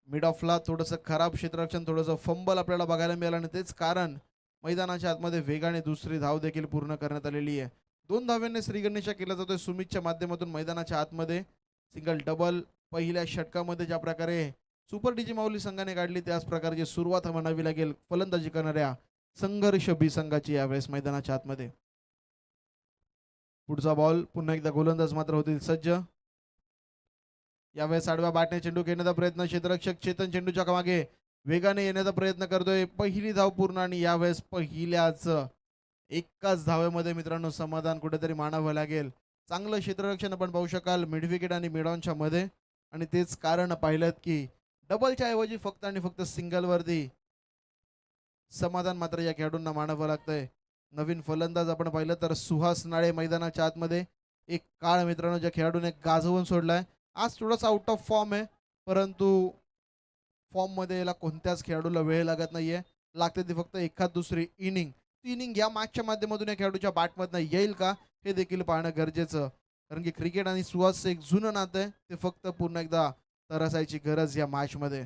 मिड ऑफला थोडंसं खराब क्षेत्ररक्षण, थोडंसं फंबल आपल्याला बघायला मिळालं आणि तेच कारण मैदानाच्या आतमध्ये वेगाने दुसरी धाव देखील पूर्ण करण्यात आलेली आहे. 2 धावांनी श्रीगणेशा केला जातोय सुमितच्या माध्यमातून मैदानाच्या आतमध्ये. सिंगल डबल पहिल्या षटकामध्ये ज्या प्रकारे सुपर डीजी माऊली संघाने काढली त्याच प्रकारची सुरुवात म्हणावी लागेल फलंदाजी करणाऱ्या संघर्ष बी संघाची यावेळेस मैदानाच्या आतमध्ये. पुढचा बॉल पुन्हा एकदा गोलंदाज मात्र होतील सज्ज. यावेळेस आडव्या बाटने चेंडू घेण्याचा प्रयत्न, क्षेत्ररक्षक चेतन चेंडूच्या मागे वेगाने येण्याचा प्रयत्न करतोय. पहिली धाव पूर्ण आणि यावेळेस पहिल्याच एकाच धावेमध्ये मित्रांनो समाधान कुठेतरी मानावं लागेल. चांगलं क्षेत्ररक्षण आपण पाहू शकाल मिड विकेट आणि मिड ऑनच्या मध्ये आणि तेच कारण पाहिलं की डबलच्या ऐवजी फक्त आणि फक्त सिंगलवरती समाधान मात्र या खेळाडूंना मानावं लागतंय. नवीन फलंदाज आपण पाहिलं तर सुहास नाळे मैदानाच्या आतमध्ये. एक काळ मित्रांनो ज्या खेळाडूने गाजवून सोडलाय. आज थोडासा आउट ऑफ फॉर्म आहे, परंतु फॉर्ममध्ये याला कोणत्याच खेळाडूला वेळ लागत नाहीये. लागते ती फक्त एखाद दुसरी इनिंग. ती इनिंग या मॅचच्या माध्यमातून या खेळाडूच्या बॅटमधनं येईल का हे देखील पाहणं गरजेचं, कारण की क्रिकेट आणि सुहासचं एक जुनं नातं आहे, ते फक्त पुन्हा एकदा तरसायची गरज या मॅचमध्ये.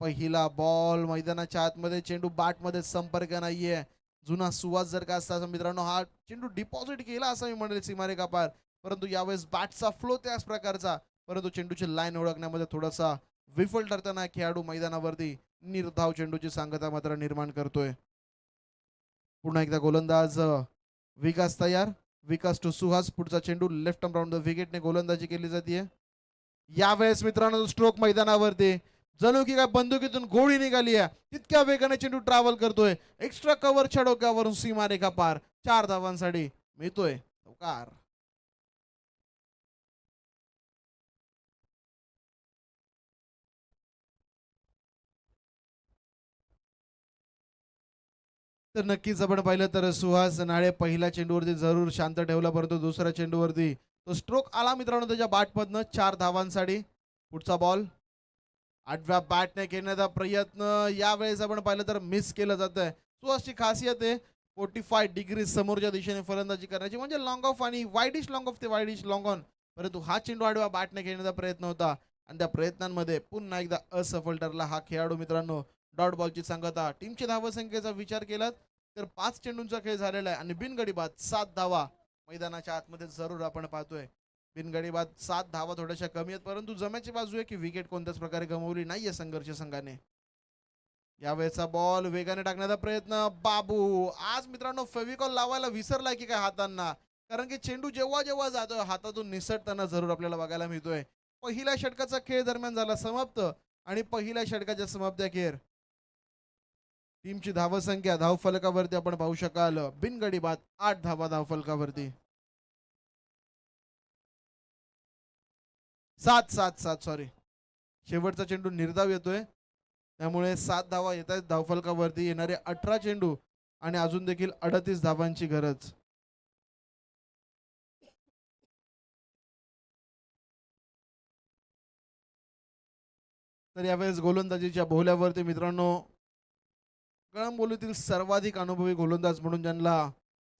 पहिला बॉल मैदानाच्या आतमध्ये, चेंडू बॅटमध्ये संपर्क नाहीये. जुना सुवास जर का असता मित्रांनो हा चेंडू डिपॉझिट केला असं मी म्हणेल सीमारेखा पार, परंतु यावेळेस बॅटचा फ्लो त्याच प्रकारचा, परंतु चेंडूची लाईन ओळखण्यामध्ये थोडासा विफल ठरताना खेळाडू मैदानावरती निर्धाव चेंडूची सांगता मात्र निर्माण करतोय. पुन्हा एकदा गोलंदाज विकास तयार. विकास टू सुहास. पुढचा चेंडू लेफ्ट आर्म राऊंड द विकेटने गोलंदाजी केली जाते. यावेळेस मित्रांनो स्ट्रोक मैदानावरती जणू की काय बंदुकीतून गोळी निघाली आहे तितक्या वेगाने चेंडू ट्रॅव्हल करतोय. एक्स्ट्रा कव्हरच्या डोक्यावरून सीमारेखा पार. 4 धावांसाठी मिळतोय कार. तर नक्कीच आपण पाहिलं तर सुहास नाळे पहिल्या चेंडूवरती जरूर शांत ठेवला, परंतु दुसऱ्या चेंडूवरती तो स्ट्रोक आला मित्रांनो त्याच्या बॅटमधनं 4 धावांसाठी. पुढचा बॉल आठव्या बॅटने घेण्याचा प्रयत्न यावेळेस आपण पाहिलं तर मिस केलं जात आहे. सुहासची खासियत आहे 45 डिग्री समोरच्या दिशेने फलंदाजी करण्याची, म्हणजे लॉंग ऑफ आणि वाईडिश लॉंग ऑफ ते वाईडिश लॉंग ऑन, परंतु हा चेंडू आडव्या बॅटने घेण्याचा प्रयत्न होता आणि त्या प्रयत्नांमध्ये पुन्हा एकदा असफल ठरला हा खेळाडू मित्रांनो. डॉट बॉलची सांगता. टीमच्या धावसंख्येचा विचार केला तर 5 चेंडूंचा खेळ झालेला आहे आणि बिनगडी बाद 7 धावा मैदानाच्या आतमध्ये जरूर आपण पाहतोय. बिनगडी बाद 7 धावा थोड्याशा कमी आहेत, परंतु जमेची बाजू आहे की विकेट कोणत्याच प्रकारे गमावली नाहीये संघर्ष संघाने. यावेळेचा बॉल वेगाने टाकण्याचा प्रयत्न बाबू. आज मित्रांनो फेविकॉल लावायला विसरलाय की काय हातांना, कारण की चेंडू जेव्हा जेव्हा जातोय हातातून निसटताना जरूर आपल्याला बघायला मिळतोय. पहिल्या षटकाचा खेळ दरम्यान झाला समाप्त आणि पहिल्या षटकाच्या समाप्त्याखेर टीमची धावसंख्या धावफलकावरती आपण पाहू शकाल बिनगडी बाद 8 धावा धावफलकावरती. 7 सॉरी, शेवटचा चेंडू निर्धाव येतोय त्यामुळे 7 धावा येत आहेत धावफलकावरती. येणारे 18 चेंडू आणि अजून देखील 38 धावांची गरज. तर यावेळेस गोलंदाजीच्या बोहल्यावरती मित्रांनो कळंबोलीतील सर्वाधिक अनुभवी गोलंदाज म्हणून ज्यांना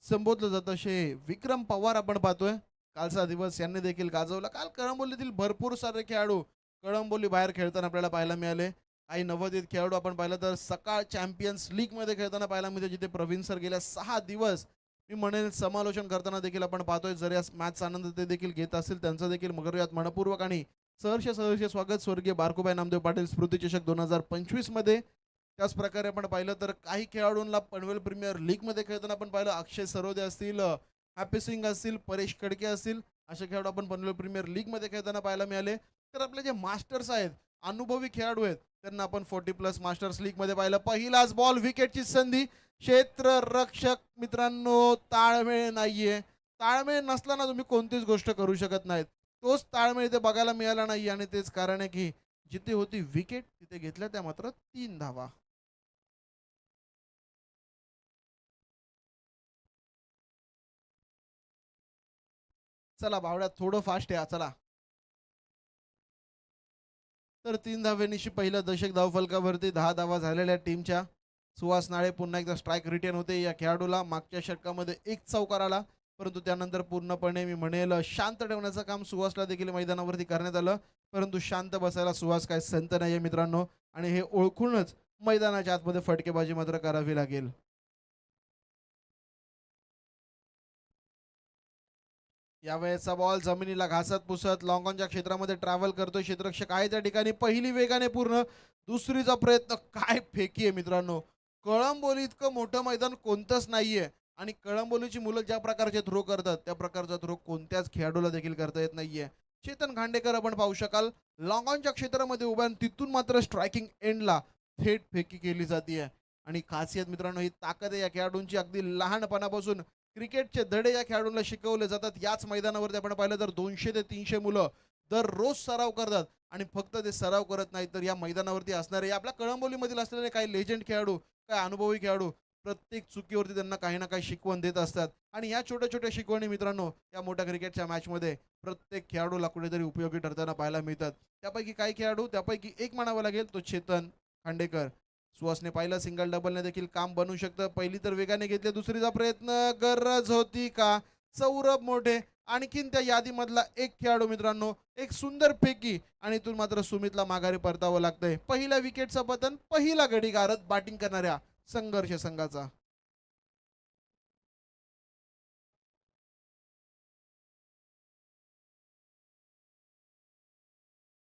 संबोधलं जातं असे विक्रम पवार आपण पाहतोय. कालचा दिवस यांनी देखील गाजवला. काल कळंबोलीतील भरपूर सारे खेळाडू कळंबोली बाहेर खेळताना आपल्याला पाहायला मिळाले. काही नवोदित खेळाडू आपण पाहिलं तर सकाळ चॅम्पियन्स लीग मध्ये खेळताना पाहायला मिळते, जिथे प्रवीण सर गेल्या 6 दिवस मी म्हणेन समालोचन करताना देखील आपण पाहतोय. जर या मॅचचा आनंद ते देखील घेत असतील त्यांचं देखील मगरुयात मनपूर्वक आणि सहर्ष सहर्ष स्वागत. स्वर्गीय बारकुबाई नामदेव पाटील स्मृती चषक 2025 मध्ये. त्याच प्रकारे आपण पाहिलं तर काही खेळाडूंना पनवेल प्रीमियर लीग मध्ये खेळताना आपण पाहिलं. अक्षय सरोदे असतील, हॅपी सिंग असतील, परेश खडके असतील, असे खेळाडू आपण पनवेल प्रीमियर लीग मध्ये खेळताना पाहायला मिळाले. तर आपले जे मास्टर्स आहेत अनुभवी खेळाडू आहेत त्यांना आपण 40+ मास्टर्स लीग मध्ये पाहिलं. पहिलाच बॉल विकेटची संधी. क्षेत्ररक्षक मित्रांनो ताळमेळ नाहीये. ताळमेळ नसताना तुम्ही कोणतीच गोष्ट करू शकत नाहीत. तोच ताळमेळ इथे बघायला मिळाला नाही आणि तेच कारण आहे की जिथे होती विकेट तिथे घेतल्या त्या मात्र 3 धावा. चला भावड्या थोडं फास्ट या चला. तर 3 धावेनिशी पहिलं दशक धावफलकावरती 10 धावा झालेल्या टीमच्या. सुहास नाळे पुन्हा एकदा स्ट्राईक रिटर्न होते या खेळाडूला. मागच्या षटकामध्ये एक चौकार आला, परंतु त्यानंतर पूर्णपणे मी म्हणेल शांत ठेवण्याचं काम सुहासला देखील मैदानावरती करण्यात आलं. परंतु शांत बसायला सुहास काय संत नाही आहे मित्रांनो, आणि हे ओळखूनच मैदानाच्या आतमध्ये फटकेबाजी मात्र करावी लागेल. यावेळेचा बॉल जमिनीला घासत पुसत लॉंगॉनच्या क्षेत्रामध्ये ट्रॅव्हल करतोय क्षेत्ररक्षक आहे त्या ठिकाणी. पहिली वेगाने पूर्ण, दुसरीचा प्रयत्न. काय फेकी आहे मित्रांनो. कळंबोली इतकं मोठं मैदान कोणतंच नाहीये, आणि कळंबोलीची मुलं ज्या प्रकारचे थ्रो करतात त्या प्रकारचा थ्रो कोणत्याच खेळाडूला देखील करता येत नाहीये. चेतन खांडेकर आपण पाहू शकाल लॉंगॉनच्या क्षेत्रामध्ये उभ्या, तिथून मात्र स्ट्रायकिंग एंडला थेट फेकी केली जाते. आणि खासियत मित्रांनो, ही ताकद आहे या खेळाडूंची. अगदी लहानपणापासून क्रिकेटचे धडे या खेळाडूंना शिकवले जातात. याच मैदानावरती आपण पाहिलं तर 200 ते 300 मुलं दररोज सराव करतात, आणि फक्त ते सराव करत नाही तर या मैदानावरती असणारे आपल्या कळंबोलीमधील असलेले काही लेजंड खेळाडू, काही अनुभवी खेळाडू प्रत्येक चुकीवरती त्यांना काही ना काही शिकवण देत असतात. आणि या छोट्या छोट्या शिकवणी मित्रांनो या मोठ्या क्रिकेटच्या मॅचमध्ये प्रत्येक खेळाडूला कुठेतरी उपयोगी ठरताना पाहायला मिळतात. त्यापैकी काही खेळाडू, त्यापैकी एक म्हणावा लागेल तो चेतन खांडेकर. सुहासने पाहिलं सिंगल डबलने देखील काम बनू शकतं. पहिली तर वेगाने घेतली, दुसरीचा प्रयत्न गरज होती का. सौरभ मोठे आणखीन त्या यादीमधला एक खेळाडू मित्रांनो, एक सुंदर फेकी, आणि इथून मात्र सुमितला माघारी परतावं लागतंय. पहिल्या विकेटचं पतन, पहिला गडी गारत बॅटिंग करणाऱ्या संघर्ष संघाचा.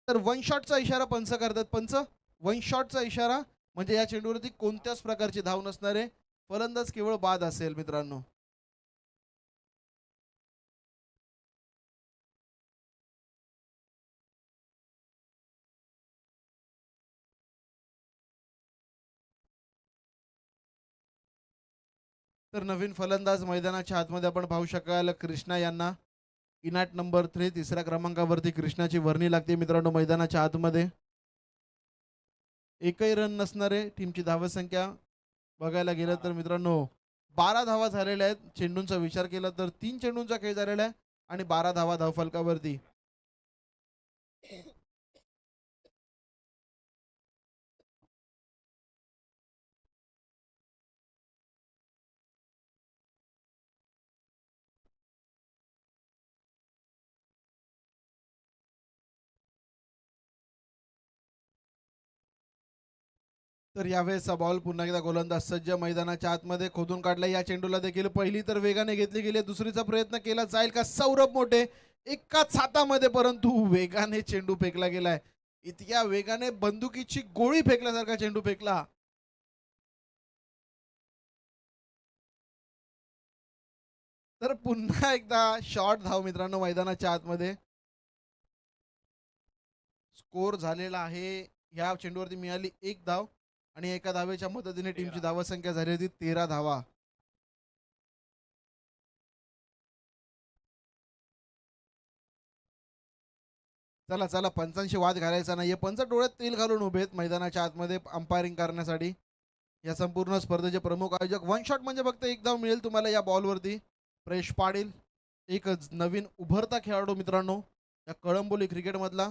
तर वन शॉटचा इशारा पंच करतात. पंच, वन शॉटचा इशारा म्हणजे या चेंडूवरती कोणत्याच प्रकारची धाव नसणार आहे. फलंदाज केवळ बाद असेल मित्रांनो. तर नवीन फलंदाज मैदानाच्या आतमध्ये आपण पाहू शकाल कृष्णा यांना. इनाट नंबर 3 तिसऱ्या क्रमांकावरती कृष्णाची वर्णी लागते मित्रांनो मैदानाच्या आतमध्ये. एकही रन नसणारे टीमची धावसंख्या बघायला गेलं तर मित्रांनो 12 धावा झालेल्या आहेत. चेंडूंचा विचार केला तर 3 चेंडूंचा खेळ झालेला आहे, आणि 12 धावा धावफलकावरती. तर यावेळेसचा बॉल पुन्हा एकदा गोलंदाज सज्ज मैदानाच्या आतमध्ये खोदून काढला. या चेंडूला देखील पहिली तर वेगाने घेतली गेली, दुसरीचा प्रयत्न केला जाईल का. सौरभ मोठे एकाच हातामध्ये, परंतु वेगाने चेंडू फेकला गेलाय. इतक्या वेगाने बंदुकीची गोळी फेकल्यासारखा चेंडू फेकला. तर पुन्हा एकदा शॉर्ट धाव मित्रांनो मैदानाच्या आतमध्ये. स्कोर झालेला आहे, ह्या चेंडूवरती मिळाली एक धाव, आणि एका धावेच्या मदतीने टीमची धावसंख्या झाली होती 13 धावा. चला चला, पंचांशी वाद घालायचा नाहीये. पंच डोळ्यात तेल घालून उभे आहेत मैदानाच्या आतमध्ये अंपायरिंग करण्यासाठी. या संपूर्ण स्पर्धेचे प्रमुख आयोजक. वन शॉट म्हणजे फक्त एक धाव मिळेल तुम्हाला या बॉलवरती. प्रेश पाटील एक नवीन उभरता खेळाडू मित्रांनो या कळंबोली क्रिकेटमधला.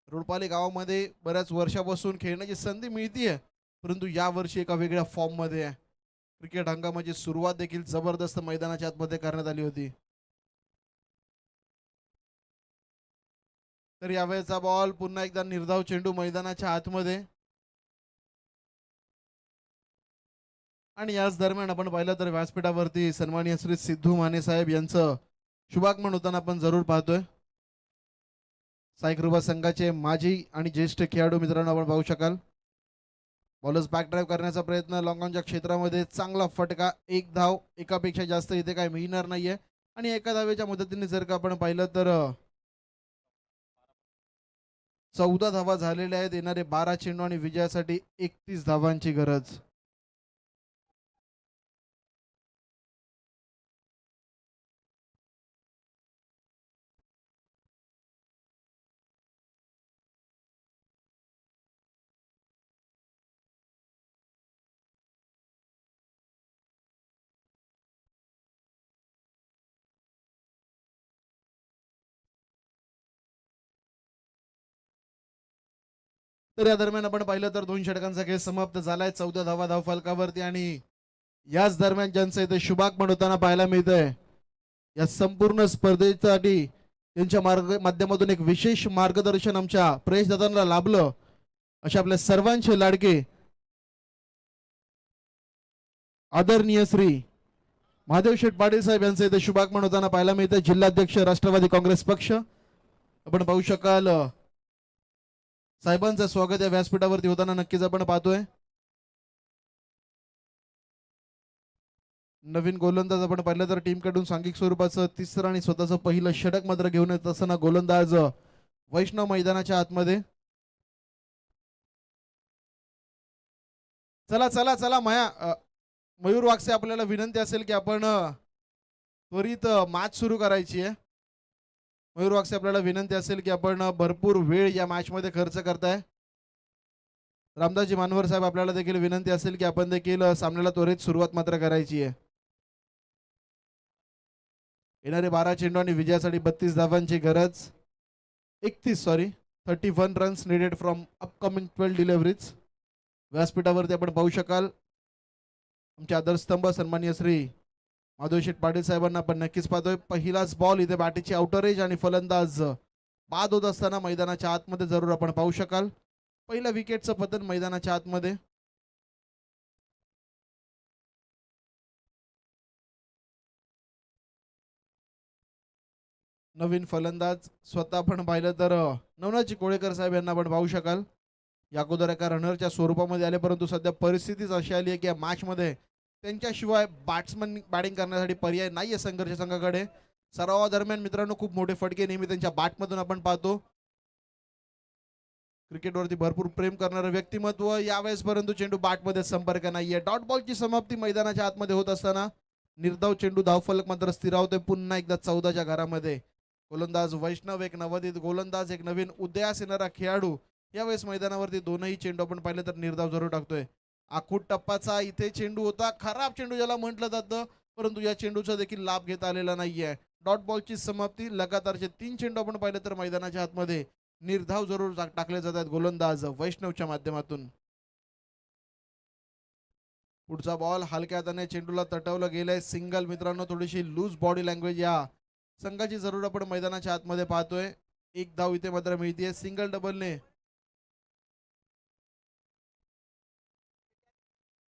रुडपाली गावामध्ये बऱ्याच वर्षापासून खेळण्याची संधी मिळतीये, परंतु यावर्षी एका वेगळ्या फॉर्ममध्ये आहे. क्रिकेट हंगामाची सुरुवात देखील जबरदस्त मैदानाच्या आतमध्ये करण्यात आली होती. तर यावेळेचा बॉल पुन्हा एकदा निर्धाव चेंडू मैदानाच्या आतमध्ये. आणि याच दरम्यान आपण पाहिलं तर व्यासपीठावरती सन्माननीय श्री सिद्धू माने साहेब यांचं शुभागमन होताना आपण जरूर पाहतोय. साई संघाचे माजी आणि ज्येष्ठ खेळाडू मित्रांनो आपण पाहू शकाल. बॉलर्स बॅक ड्राईव्ह करण्याचा प्रयत्न लॉंगॉनच्या क्षेत्रामध्ये, चांगला फटका. एक धाव, एकापेक्षा जास्त इथे काय मिळणार नाहीये. आणि एका धावेच्या मदतीने जर का आपण पाहिलं तर 14 धावा झालेल्या आहेत. येणारे 12 चेंडू आणि विजयासाठी 31 धावांची गरज. तर या दरम्यान आपण पाहिलं तर 2 षटकांचा खेळ समाप्त झालाय. 14 धावा धावफलकावरती आणि याच दरम्यान ज्यांचं इथे शुभागमन होताना पाहायला मिळतंय. या संपूर्ण स्पर्धेसाठी त्यांच्या माध्यमातून एक विशेष मार्गदर्शन आमच्या प्रेस दादांना लाभलं. अशा आपल्या सर्वांचे लाडके आदरणीय श्री महादेव शेठ पाटील साहेब यांचे इथे शुभागमन होताना पाहायला मिळतं. जिल्हाध्यक्ष राष्ट्रवादी काँग्रेस पक्ष आपण पाहू शकाल. साहेबांचं स्वागत या व्यासपीठावरती होताना नक्कीच आपण पाहतोय. नवीन गोलंदाज आपण पाहिलं तर टीम कडून सांघिक स्वरूपाचं तिसरं आणि स्वतःचं पहिलं षटक मात्र घेऊन येत असताना गोलंदाज वैष्णव मैदानाच्या आतमध्ये. चला चला चला मयूर वागसे, आपल्याला विनंती असेल की आपण त्वरित मॅच सुरू करायची आहे. मयूर वागसे, आपल्याला विनंती असेल की आपण भरपूर वेळ या मॅच मध्ये खर्च करताय. रामदासजी मानवर साहेब, आपल्याला देखील विनंती असेल की आपण देखील सामन्याला त्वरित सुरुवात मात्र करायची आहे. येणारे 12 चेंडू आणि विजयासाठी 32 धावांची गरज. 31 runs needed from upcoming 12 deliveries. व्यासपीठावरती आपण पाहू शकाल आमचे आदरस्तंभ सन्माननीय श्री माधव शेठ पाटील साहेबांना आपण नक्कीच पाहतोय. पहिलाच बॉल इथे बॅटीची आउटर एज आणि फलंदाज बाद होत असताना मैदानाच्या आतमध्ये जरूर आपण पाहू शकाल. पहिल्या विकेटचं पतन मैदानाच्या आतमध्ये. नवीन फलंदाज स्वतः आपण पाहिलं तर नवनाथजी कोळेकर साहेब यांना आपण पाहू शकाल. या अगोदर एका रनरच्या स्वरूपामध्ये आले, परंतु सध्या परिस्थितीच अशी आली आहे की या मॅच मध्ये त्यांच्याशिवाय बॅट्समन बॅटिंग करण्यासाठी पर्याय नाहीये संघर्ष संघाकडे. सरावादरम्यान मित्रांनो खूप मोठे फटके नेहमी त्यांच्या बॅटमधून आपण पाहतो. क्रिकेटवरती भरपूर प्रेम करणारं व्यक्तिमत्व यावेळेस, परंतु चेंडू बॅटमध्ये संपर्क नाहीये. डॉट बॉलची समाप्ती मैदानाच्या आतमध्ये होत असताना निर्धाव चेंडू धावफलक मात्र स्थिरावतोय पुन्हा एकदा 14च्या घरामध्ये. गोलंदाज वैष्णव एक नवोदित गोलंदाज, एक नवीन उदयास येणारा खेळाडू. यावेळेस मैदानावरती दोनही चेंडू आपण पाहिले तर निर्धाव जरूर टाकतोय. आखूट टप्पाचा इथे चेंडू होता, खराब चेंडू ज्याला म्हटलं जातं, परंतु या चेंडूचा देखील लाभ घेता आलेला नाहीये. डॉट बॉलची समाप्ती. लगातारचे 3 चेंडू आपण पाहिले तर मैदानाच्या आतमध्ये निर्धाव जरूर टाकले जातात गोलंदाज वैष्णवच्या माध्यमातून. पुढचा बॉल हलक्या हाताने चेंडूला तटवलं गेलंय. सिंगल मित्रांनो, थोडीशी लूज बॉडी लँग्वेज या संघाची जरूर आपण मैदानाच्या आतमध्ये पाहतोय. एक धाव इथे मात्र मिळतीये सिंगल डबलने.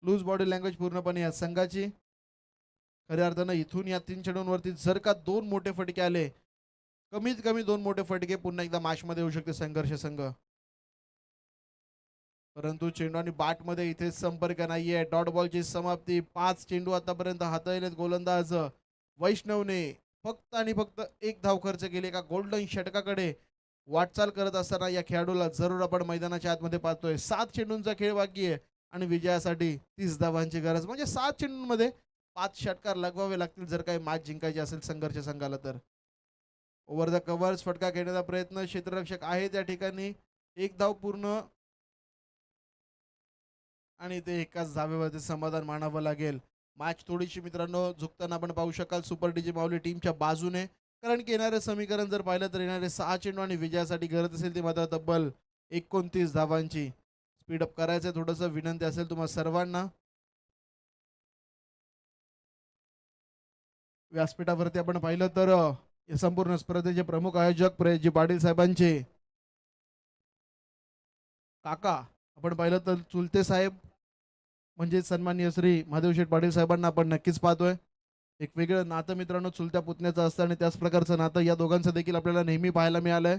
लूज बॉडी लँग्वेज पूर्णपणे या संघाची. खऱ्या अर्थानं इथून या 3 चेंडूंवरती जर का 2 मोठे फटके आले, कमीत कमी 2 मोठे फटके, पुन्हा एकदा मॅच मध्ये होऊ शकते संघर्ष संघ. परंतु चेंडू आणि बॅट मध्ये इथे संपर्क नाहीये. डॉट बॉलची समाप्ती. 5 चेंडू आतापर्यंत हाताळलेत गोलंदाज वैष्णवने. फक्त आणि फक्त 1 धाव खर्च केली. का गोल्डन षटकाकडे वाटचाल करत असताना या खेळाडूला जरूर आपण मैदानाच्या आतमध्ये पाहतोय. 7 चेंडूंचा खेळ बाकी आहे आणि विजयासाठी 30 धावांची गरज. म्हणजे 7 चेंडूंमध्ये 5 षटकार लगवावे लागतील जर काही मॅच जिंकायची असेल संघर्ष संघाला तर. ओव्हर द कव्हर्स फटका घेण्याचा प्रयत्न. क्षेत्ररक्षक आहे त्या ठिकाणी. 1 धाव पूर्ण आणि ते एकाच धावेवरती समाधान मानावं लागेल. मॅच थोडीशी मित्रांनो झुकताना आपण पाहू शकाल सुपर डीजे माऊली टीमच्या बाजूने, कारण की येणारे समीकरण जर पाहिलं तर येणारे 6 चेंडू आणि विजयासाठी गरज असेल ती मात्र तब्बल 29 धावांची. स्पीडअप करायचं थोडंसं विनंती असेल तुम्हा सर्वांना. व्यासपीठावरती आपण पाहिलं तर या संपूर्ण स्पर्धेचे प्रमुख आयोजक प्रेसजी पाटील साहेबांचे काका आपण पाहिलं तर चुलते साहेब म्हणजे सन्माननीय श्री महादेव शेठ पाटील साहेबांना आपण नक्कीच पाहतोय. एक वेगळं नातं मित्रांनो चुलत्या पुतण्याचं असतं आणि त्याच प्रकारचं नातं या दोघांचं देखील आपल्याला नेहमी पाहायला मिळालंय.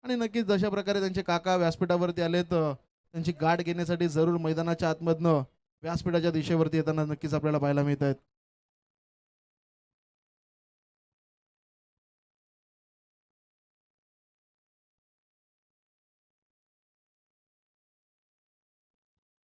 आणि नक्कीच जशा प्रकारे त्यांचे काका व्यासपीठावरती आलेत त्यांची गाठ घेण्यासाठी जरूर मैदानाच्या आतमधनं व्यासपीठाच्या दिशेवरती येताना नक्कीच आपल्याला पाहायला मिळत आहेत.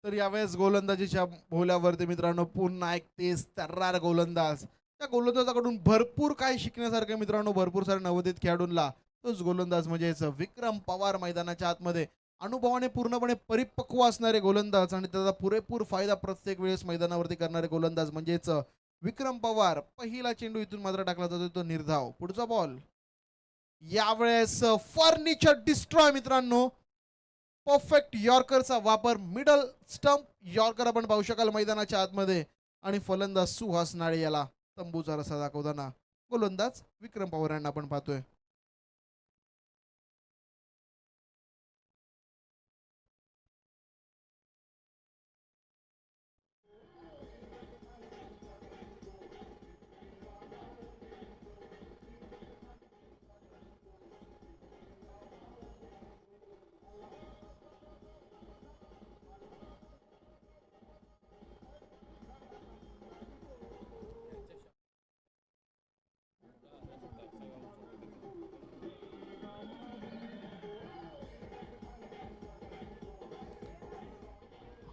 तर यावेळेस गोलंदाजीच्या भोवल्यावरती मित्रांनो पुन्हा एक तेज तर्रार गोलंदाज. त्या गोलंदाजाकडून भरपूर काही शिकण्यासारखं मित्रांनो, भरपूर सारे नवोदित खेळाडूंना. तोच गोलंदाज म्हणजेच विक्रम पवार मैदानाच्या आतमध्ये अनुभवाने पूर्णपणे परिपक्व असणारे गोलंदाज आणि त्याचा पुरेपूर फायदा प्रत्येक वेळेस मैदानावरती करणारे गोलंदाज म्हणजेच विक्रम पवार. पहिला चेंडू इथून मात्र टाकला जातो तो निर्धाव. पुढचा बॉल यावेळेस फर्निचर डिस्ट्रॉय मित्रांनो. परफेक्ट यॉर्करचा वापर, मिडल स्टंप यॉर्कर आपण पाहू शकाल मैदानाच्या आतमध्ये. आणि फलंदाज सुहास नाळे याला तंबूचा रसा दाखवताना गोलंदाज विक्रम पवार यांना आपण पाहतोय.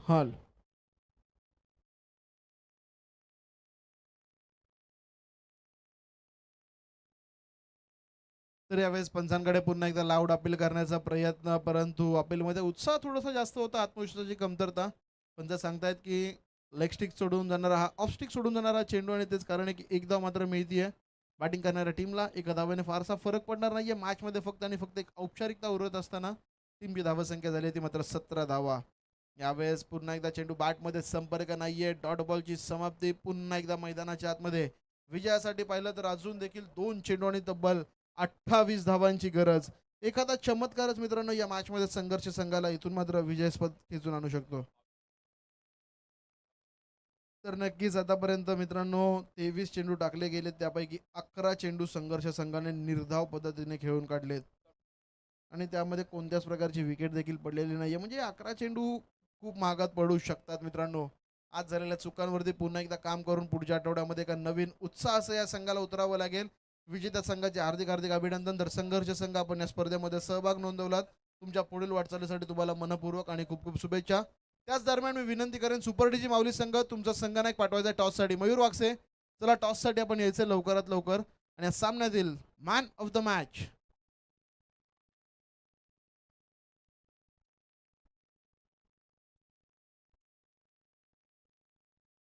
हॉल तर यावेळेस पंचांकडे पुन्हा एकदा लाऊड अपील करण्याचा प्रयत्न, परंतु अपीलमध्ये उत्साह थोडासा जास्त होता, आत्मविश्वासाची कमतरता. पंच सांगतायत की लेग स्टिक सोडून जाणारा हा ऑफ स्टिक सोडून जाणारा चेंडू आणि तेच कारण आहे की एकदा मात्र मिळतीये बॅटिंग करणाऱ्या टीमला. एका धावेने फारसा फरक पडणार नाहीये मॅचमध्ये. फक्त आणि फक्त एक औपचारिकता उरत असताना टीमची धावसंख्या झाली ती मात्र 17 धावा. यावेळेस पुन्हा एकदा चेंडू बॅटमध्ये संपर्क नाहीये. डॉट बॉलची समाप्ती. पुन्हा एकदा मैदानाच्या आतमध्ये विजयासाठी पाहिलं तर अजून देखील 2 चेंडू आणि तब्बल 28 धावांची गरज. एखादा चमत्कारच मित्रांनो या मॅचमध्ये संघर्ष संघाला इथून मात्र विजयपद खेचून आणू शकतो. तर नक्कीच आतापर्यंत मित्रांनो 23 चेंडू टाकले गेले, त्यापैकी 11 चेंडू संघर्ष संघाने निर्धाव पद्धतीने खेळून काढलेत आणि त्यामध्ये कोणत्याच प्रकारची विकेट देखील पडलेली नाहीये. म्हणजे 11 चेंडू खूप महागात पडू शकतात मित्रांनो. आज झालेल्या चुकांवरती पुन्हा एकदा काम करून पुढच्या आठवड्यामध्ये एका नवीन उत्साहासह या संघाला उतरावं लागेल. विजेत्या संघाचे हार्दिक हार्दिक अभिनंदन. तर संघर्ष संघ आपण या स्पर्धेमध्ये सहभाग नोंदवलात. तुमच्या पुढील वाटचालीसाठी तुम्हाला मनपूर्वक आणि खूप खूप शुभेच्छा. त्याच दरम्यान मी विनंती करेन, सुपर डीजी माऊली संघ तुमचा संघनायक पाठवायचा टॉससाठी. मयूर वागसे, चला टॉससाठी आपण यायचं लवकरात लवकर आणि या सामन्यातील मॅन ऑफ द मॅच